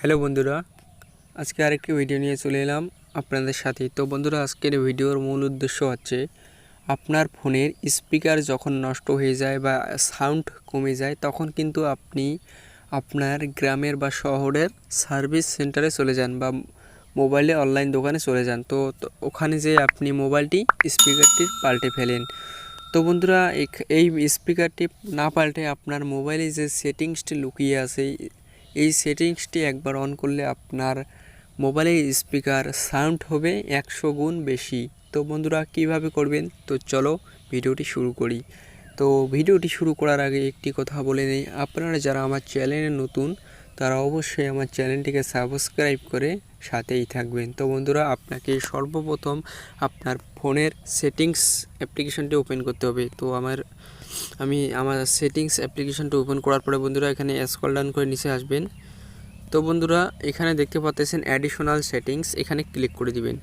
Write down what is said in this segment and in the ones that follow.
Hello বন্ধুরা, আজকে আরেকটি ভিডিও নিয়ে চলে এলাম আপনাদের সাথে। তো বন্ধুরা, আজকের ভিডিওর মূল উদ্দেশ্য হচ্ছে আপনার ফোনের স্পিকার যখন নষ্ট হয়ে যায় বা সাউন্ড কমে যায়, তখন কিন্তু আপনি আপনার গ্রামের বা শহরের সার্ভিস সেন্টারে চলে যান বা মোবাইলে অনলাইন দোকানে চলে যান। তো ওখানে যে আপনি মোবাইলটি স্পিকারটি পাল্টে ফেলেন। তো বন্ধুরা, এই স্পিকারটি না পাল্টে আপনার মোবাইলে যে সেটিংসটি লুকিয়ে আছে, এই সেটিংসটি একবার অন করলে আপনার মোবাইলের স্পিকার সাউন্ড হবে 100 গুণ বেশি। তো বন্ধুরা, কিভাবে করবেন? তো চলো ভিডিওটি শুরু করি। তো ভিডিওটি শুরু করার আগে একটি কথা বলে নেই, আপনারা যারা আমার চ্যানেলে নতুন তারা অবশ্যই আমার চ্যানেলটিকে সাবস্ক্রাইব করে সাথেই থাকবেন। তো বন্ধুরা, আপনাকে সর্বপ্রথম আপনার ফোনের সেটিংস অ্যাপ্লিকেশনটি ওপেন করতে হবে। তো আমি আমার সেটিংস অ্যাপ্লিকেশনটি ওপেন করার পরে বন্ধুরা, এখানে স্ক্রল ডাউন করে নিচে আসবেন। তো বন্ধুরা, এখানে দেখতে পাচ্ছেন অ্যাডিশনাল সেটিংস, এখানে ক্লিক করে দিবেন।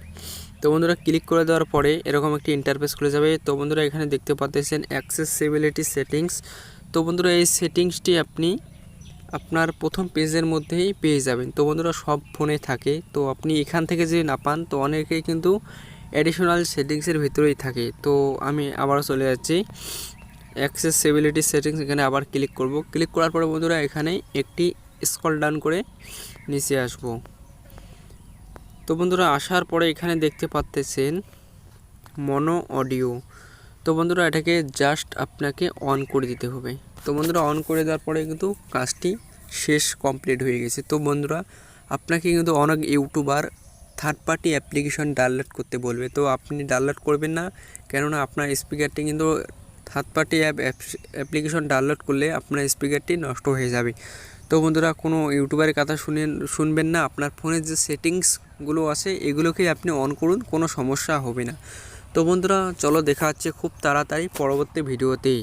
তো বন্ধুরা, ক্লিক করে দেওয়ার পরে এরকম একটি ইন্টারফেস খুলে যাবে। তো বন্ধুরা, এখানে দেখতে পাচ্ছেন অ্যাক্সেসিবিলিটি সেটিংস। তো বন্ধুরা, এই সেটিংসটি আপনি আপনার প্রথম পেজের মধ্যেই পেয়ে যাবেন। তো বন্ধুরা, সব ফোনে থাকে, তো আপনি এখান থেকে যদি না পান তো অনেকেই কিন্তু অ্যাডিশনাল সেটিংসের ভিতরেই থাকে। তো আমি আবারও চলে যাচ্ছি অ্যাক্সেসিবিলিটি সেটিংস, এখানে আবার ক্লিক করব। ক্লিক করার পরে বন্ধুরা, এখানে একটি স্ক্রল ডাউন করে নিচে আসব। তো বন্ধুরা, আসার পরে এখানে দেখতে পাচ্ছেন মনো অডিও। তো বন্ধুরা, এটাকে জাস্ট আপনাকে অন করে দিতে হবে। তো বন্ধুরা, অন করে দেওয়ার পরে কিন্তু কাজটি শেষ, কমপ্লিট হয়ে গেছে। তো বন্ধুরা, আপনাকে কিন্তু অনেক YouTuber third party application download করতে বলবে, তো আপনি ডাউনলোড করবেন না, কেননা আপনার স্পিকারটি কিন্তু থার্ড পার্টি অ্যাপ্লিকেশন ডাউনলোড করলে আপনার স্পিকারটি নষ্ট হয়ে যাবে। তো বন্ধুরা, কোনো ইউটিউবারের কথা শুনবেন না, আপনার ফোনের যে সেটিংসগুলো আছে এগুলোকেই আপনি অন করুন, কোনো সমস্যা হবে না। তো বন্ধুরা, চলো দেখা হচ্ছে খুব তাড়াতাড়ি পরবর্তী ভিডিওতেই।